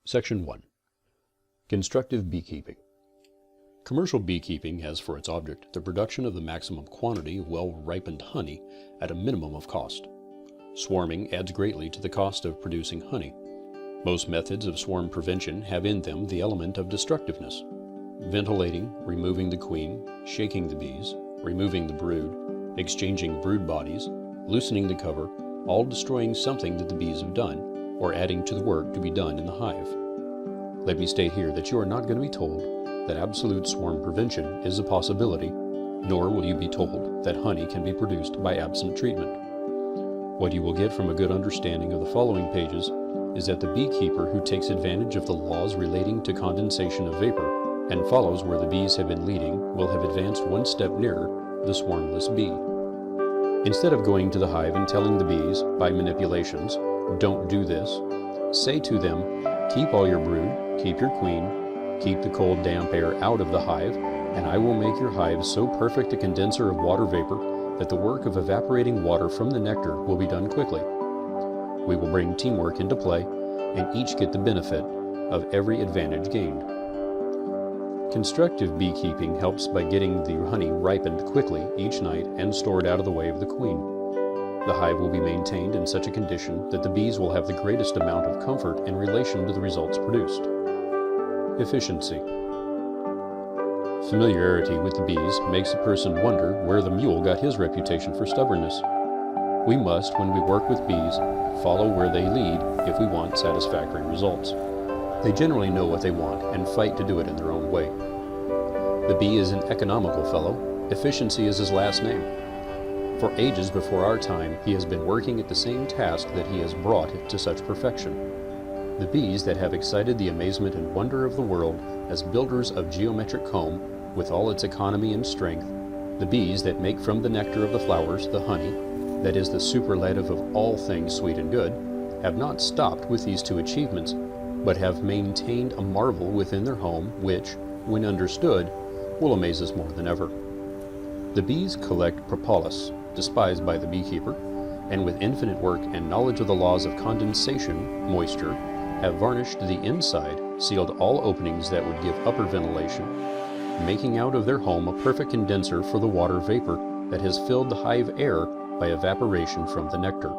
Section 1. Constructive Beekeeping. Commercial beekeeping has for its object the production of the maximum quantity of well-ripened honey at a minimum of cost. Swarming adds greatly to the cost of producing honey. Most methods of swarm prevention have in them the element of destructiveness. Ventilating, removing the queen, shaking the bees, removing the brood, exchanging brood bodies, loosening the cover, all destroying something that the bees have done, or adding to the work to be done in the hive. Let me state here that you are not going to be told that absolute swarm prevention is a possibility, nor will you be told that honey can be produced by absent treatment. What you will get from a good understanding of the following pages is that the beekeeper who takes advantage of the laws relating to condensation of vapor and follows where the bees have been leading will have advanced one step nearer the swarmless bee. Instead of going to the hive and telling the bees, by manipulations, "Don't do this," say to them, "Keep all your brood, keep your queen, keep the cold damp air out of the hive, and I will make your hive so perfect a condenser of water vapor that the work of evaporating water from the nectar will be done quickly." We will bring teamwork into play and each get the benefit of every advantage gained. Constructive beekeeping helps by getting the honey ripened quickly each night and stored out of the way of the queen. The hive will be maintained in such a condition that the bees will have the greatest amount of comfort in relation to the results produced. Efficiency. Familiarity with the bees makes a person wonder where the mule got his reputation for stubbornness. We must, when we work with bees, follow where they lead if we want satisfactory results. They generally know what they want and fight to do it in their own way. The bee is an economical fellow. Efficiency is his last name. For ages before our time, he has been working at the same task that he has brought to such perfection. The bees that have excited the amazement and wonder of the world as builders of geometric comb, with all its economy and strength, the bees that make from the nectar of the flowers the honey, that is the superlative of all things sweet and good, have not stopped with these two achievements, but have maintained a marvel within their home which, when understood, will amaze us more than ever. The bees collect propolis, despised by the beekeeper, and with infinite work and knowledge of the laws of condensation, moisture, have varnished the inside, sealed all openings that would give upper ventilation, making out of their home a perfect condenser for the water vapor that has filled the hive air by evaporation from the nectar.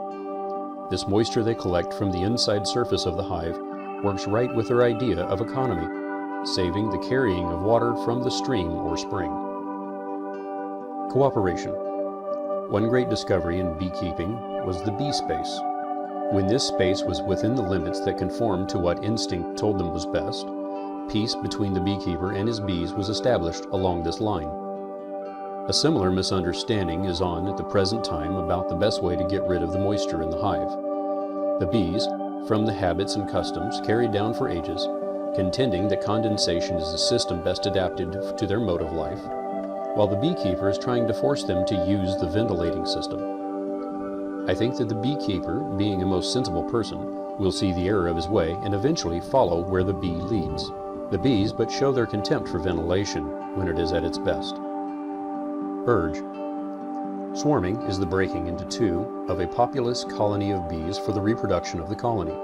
This moisture they collect from the inside surface of the hive works right with their idea of economy, saving the carrying of water from the stream or spring. Cooperation. One great discovery in beekeeping was the bee space. When this space was within the limits that conformed to what instinct told them was best, peace between the beekeeper and his bees was established along this line. A similar misunderstanding is on at the present time about the best way to get rid of the moisture in the hive. The bees, from the habits and customs carried down for ages, contending that condensation is the system best adapted to their mode of life, while the beekeeper is trying to force them to use the ventilating system. I think that the beekeeper, being a most sensible person, will see the error of his way and eventually follow where the bee leads. The bees but show their contempt for ventilation when it is at its best. Urge. Swarming is the breaking into two of a populous colony of bees for the reproduction of the colony.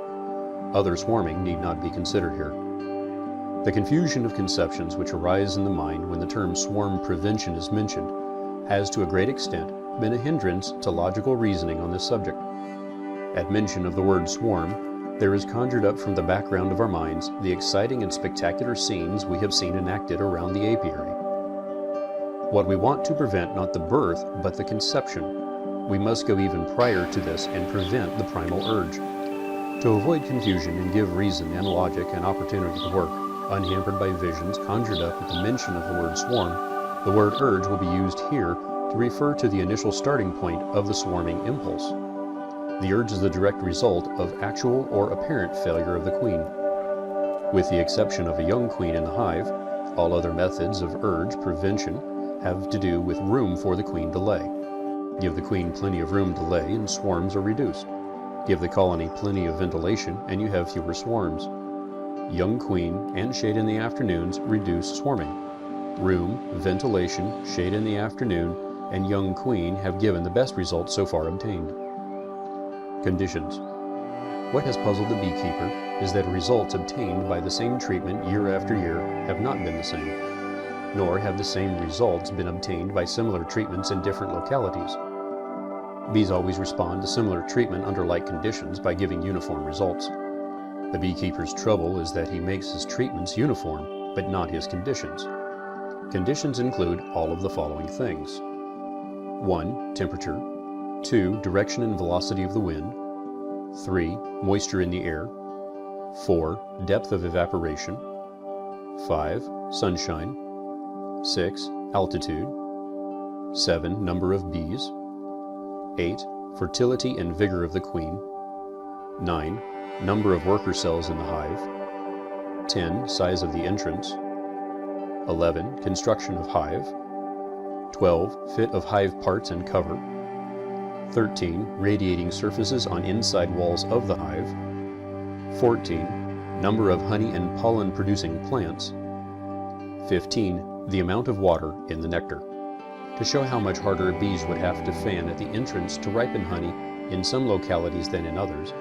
Other swarming need not be considered here. The confusion of conceptions which arise in the mind when the term swarm prevention is mentioned has to a great extent been a hindrance to logical reasoning on this subject. At mention of the word swarm, there is conjured up from the background of our minds the exciting and spectacular scenes we have seen enacted around the apiary. What we want to prevent not the birth, but the conception. We must go even prior to this and prevent the primal urge. To avoid confusion and give reason and logic an opportunity to work, unhampered by visions conjured up at the mention of the word swarm, the word urge will be used here to refer to the initial starting point of the swarming impulse. The urge is the direct result of actual or apparent failure of the queen. With the exception of a young queen in the hive, all other methods of urge prevention have to do with room for the queen to lay. Give the queen plenty of room to lay and swarms are reduced. Give the colony plenty of ventilation and you have fewer swarms. Young queen and shade in the afternoons reduce swarming. Room, ventilation, shade in the afternoon, and young queen have given the best results so far obtained. Conditions. What has puzzled the beekeeper is that results obtained by the same treatment year after year have not been the same, nor have the same results been obtained by similar treatments in different localities. Bees always respond to similar treatment under like conditions by giving uniform results. The beekeeper's trouble is that he makes his treatments uniform, but not his conditions. Conditions include all of the following things. 1. Temperature. 2. Direction and velocity of the wind. 3. Moisture in the air. 4. Depth of evaporation. 5. Sunshine. 6. Altitude. 7. Number of bees. 8. Fertility and vigor of the queen. 9. Number of worker cells in the hive. 10. Size of the entrance. 11. Construction of hive. 12. Fit of hive parts and cover. 13. Radiating surfaces on inside walls of the hive. 14. Number of honey and pollen producing plants. 15. The amount of water in the nectar. To show how much harder bees would have to fan at the entrance to ripen honey in some localities than in others,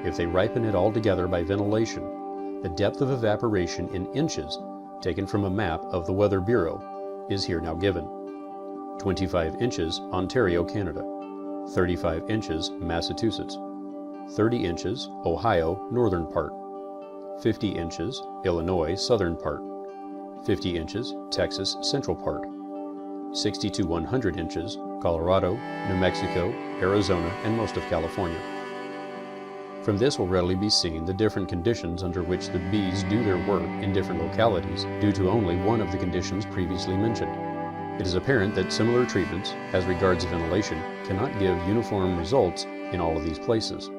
if they ripen it all together by ventilation, the depth of evaporation in inches, taken from a map of the Weather Bureau, is here now given. 25 inches, Ontario, Canada. 35 inches, Massachusetts. 30 inches, Ohio, northern part. 50 inches, Illinois, southern part. 50 inches, Texas, central part. 60 to 100 inches, Colorado, New Mexico, Arizona, and most of California. From this will readily be seen the different conditions under which the bees do their work in different localities due to only one of the conditions previously mentioned. It is apparent that similar treatments, as regards ventilation, cannot give uniform results in all of these places.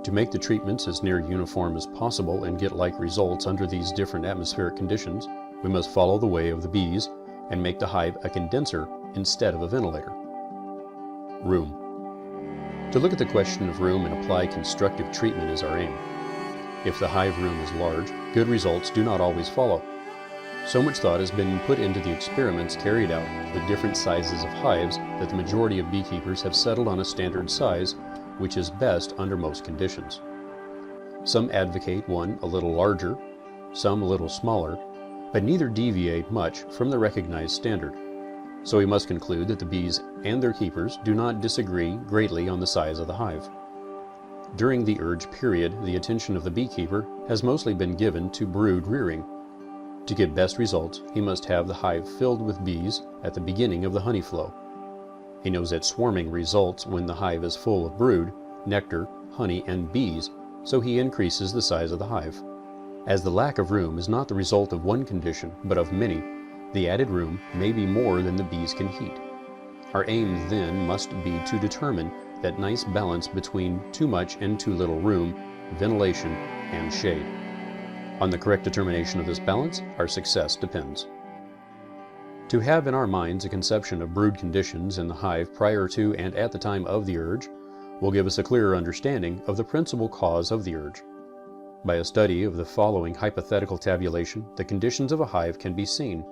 To make the treatments as near uniform as possible and get like results under these different atmospheric conditions, we must follow the way of the bees and make the hive a condenser instead of a ventilator. Room. To look at the question of room and apply constructive treatment is our aim. If the hive room is large, good results do not always follow. So much thought has been put into the experiments carried out with different sizes of hives that the majority of beekeepers have settled on a standard size, which is best under most conditions. Some advocate one a little larger, some a little smaller, but neither deviate much from the recognized standard. So we must conclude that the bees and their keepers do not disagree greatly on the size of the hive. During the urge period, the attention of the beekeeper has mostly been given to brood rearing. To get best results, he must have the hive filled with bees at the beginning of the honey flow. He knows that swarming results when the hive is full of brood, nectar, honey, and bees, so he increases the size of the hive. As the lack of room is not the result of one condition, but of many, the added room may be more than the bees can heat. Our aim then must be to determine that nice balance between too much and too little room, ventilation, and shade. On the correct determination of this balance, our success depends. To have in our minds a conception of brood conditions in the hive prior to and at the time of the urge will give us a clearer understanding of the principal cause of the urge. By a study of the following hypothetical tabulation, the conditions of a hive can be seen.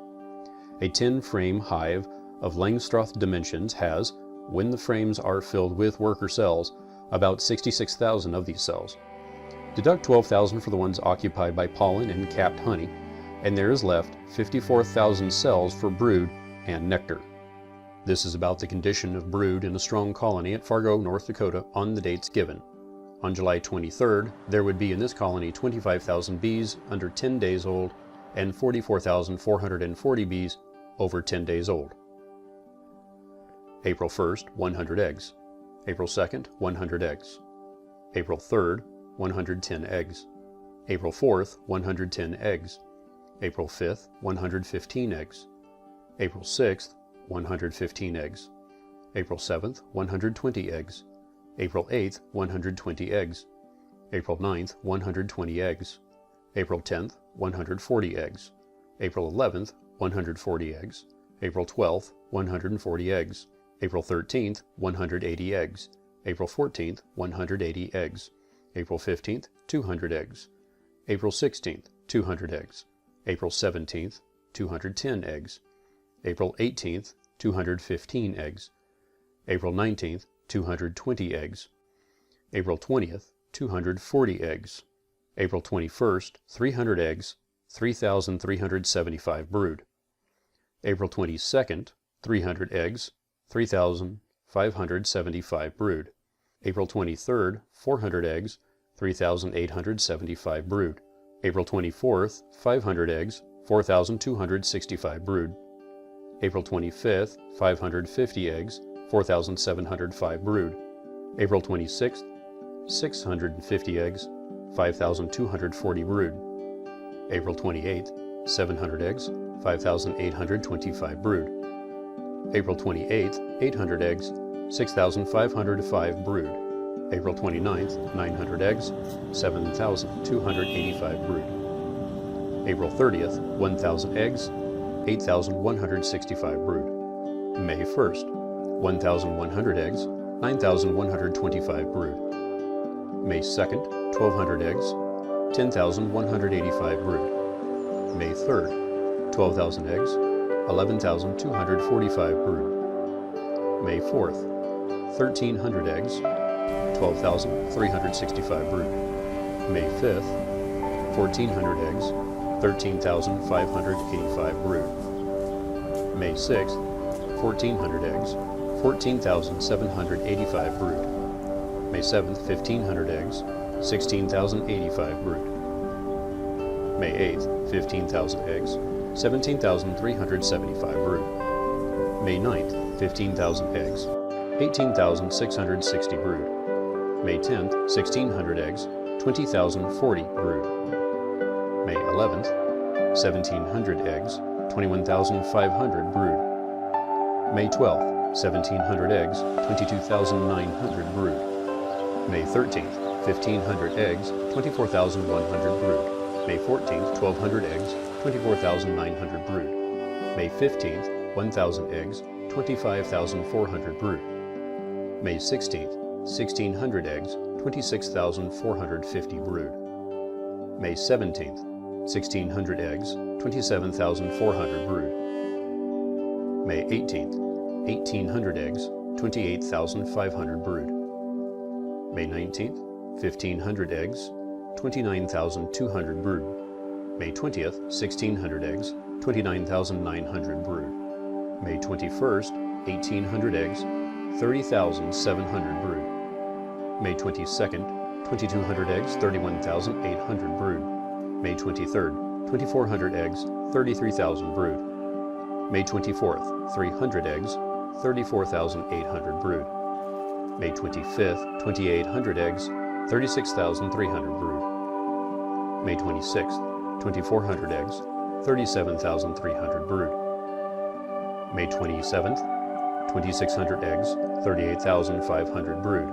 A 10-frame hive of Langstroth dimensions has, when the frames are filled with worker cells, about 66,000 of these cells. Deduct 12,000 for the ones occupied by pollen and capped honey, and there is left 54,000 cells for brood and nectar. This is about the condition of brood in a strong colony at Fargo, North Dakota on the dates given. On July 23rd, there would be in this colony 25,000 bees under 10 days old and 44,440 bees over 10 days old. April 1st, 100 eggs. April 2nd, 100 eggs. April 3rd, 110 eggs. April 4th, 110 eggs. April 5th, 115 eggs. April 6th, 115 eggs. April 7th, 120 eggs. April 8th, 120 eggs. April 9th, 120 eggs. April 10th, 140 eggs. April 11th, 140 eggs. April 12th, 140 eggs. April 13th, 180 eggs. April 14th, 180 eggs. April 15th, 200 eggs. April 16th, 200 eggs. April 17th, 210 eggs. April 18th, 215 eggs. April 19th, 220 eggs. April 20th, 240 eggs. April 21st, 300 eggs, 3,375 brood. April 22nd, 300 eggs, 3,575 brood. April 23rd, 400 eggs, 3,875 brood. April 24th, 500 eggs, 4,265 brood. April 25th, 550 eggs, 4,705 brood. April 26th, 650 eggs, 5,240 brood. April 28th, 700 eggs, 5,825 brood. April 28th, 800 eggs, 6,505 brood. April 29th, 900 eggs, 7,285 brood. April 30th, 1,000 eggs, 8,165 brood. May 1st, 1,100 eggs, 9,125 brood. May 2nd, 1,200 eggs, 10,185 brood. May 3rd, 12,000 eggs, 11,245 brood. May 4th, 1,300 eggs, 12,365 brood. May 5th, 1,400 eggs, 13,585 brood. May 6th, 1,400 eggs, 14,785 brood. May 7th, 1,500 eggs, 16,085 brood. May 8th, 15,000 eggs, 17,375 brood. May 9th, 15,000 eggs, 18,660 brood. May 10th, 1,600 eggs, 20,040 brood. May 11th, 1,700 eggs, 21,500 brood. May 12th, 1,700 eggs, 22,900 brood. May 13th, 1,500 eggs, 24,100 brood. May 14th, 1,200 eggs, 24,900 brood. May 15th, 1,000 eggs, 25,400 brood. May 16th, 1,600 eggs, 26,450 brood. May 17th, 1,600 eggs, 27,400 brood. May 18th, 1,800 eggs, 28,500 brood. May 19th, 1,500 eggs, 29,200 brood. May 20th, 1,600 eggs, 29,900 brood. May 21st, 1,800 eggs, 30,700 brood. May 22nd, 2,200 eggs, 31,800 brood. May 23rd, 2,400 eggs, 33,000 brood. May 24th, 300 eggs, 34,800 brood. May 25th, 2,800 eggs, 36,300 brood. May 26th, 2,400 eggs, 37,300 brood. May 27th, 2,600 eggs, 38,500 brood.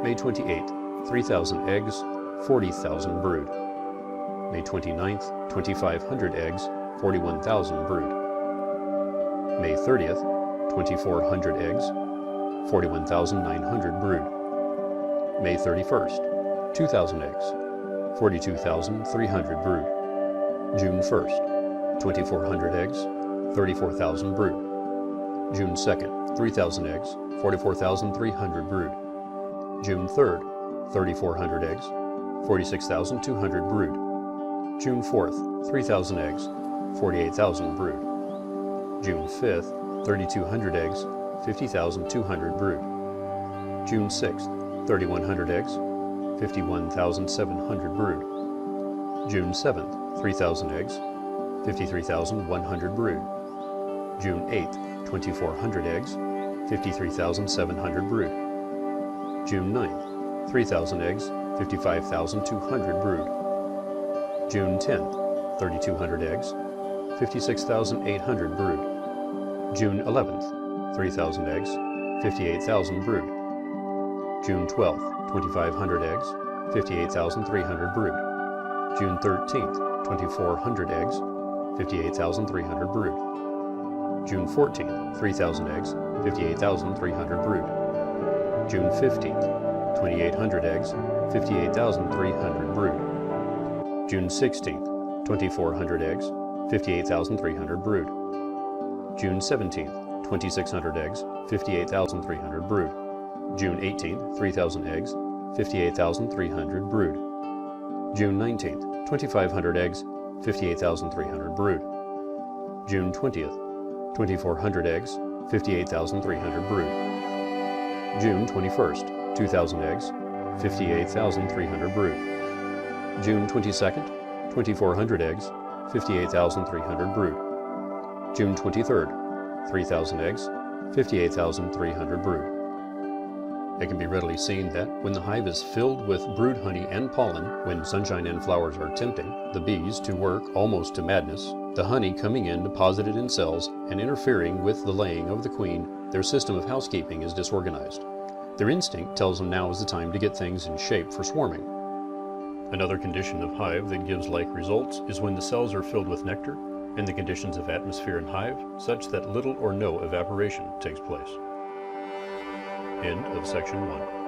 May 28th, 3,000 eggs, 40,000 brood. May 29th, 2,500 eggs, 41,000 brood. May 30th, 2,400 eggs, 41,900 brood. May 31st, 2,000 eggs, 42,300 brood. June 1st, 2,400 eggs, 34,000 brood. June 2nd, 3,000 eggs, 44,300 brood. June 3rd, 3,400 eggs, 46,200 brood. June 4th, 3,000 eggs, 48,000 brood. June 5th, 3,200 eggs, 50,200 brood. June 6th, 3,100 eggs, 51,700 brood. June 7th, 3,000 eggs, 53,100 brood. June 8th, 2,400 eggs, 53,700 brood. June 9th, 3,000 eggs, 55,200 brood. June 10th, 3,200 eggs, 56,800 brood. June 11th, 3,000 eggs, 58,000 brood. June 12th, 2,500 eggs, 58,300 brood. June 13th, 2,400 eggs, 58,300 brood. June 14th, 3,000 eggs, 58,300 brood. June 15th, 2,800 eggs, 58,300 brood. June 16th, 2,400 eggs, 58,300 brood. June 17th, 2,600 eggs, 58,300 brood. June 18th, 3,000 eggs, 58,300 brood. June 19th, 2,500 eggs, 58,300 brood. June 20th, 2,400 eggs, 58,300 brood. June 21st, 2,000 eggs, 58,300 brood. June 22nd, 2,400 eggs, 58,300 brood. June 23rd, 3,000 eggs, 58,300 brood. It can be readily seen that when the hive is filled with brood honey and pollen, when sunshine and flowers are tempting the bees to work almost to madness, the honey coming in deposited in cells and interfering with the laying of the queen, their system of housekeeping is disorganized. Their instinct tells them now is the time to get things in shape for swarming. Another condition of hive that gives like results is when the cells are filled with nectar and the conditions of atmosphere and hive such that little or no evaporation takes place. End of section 1.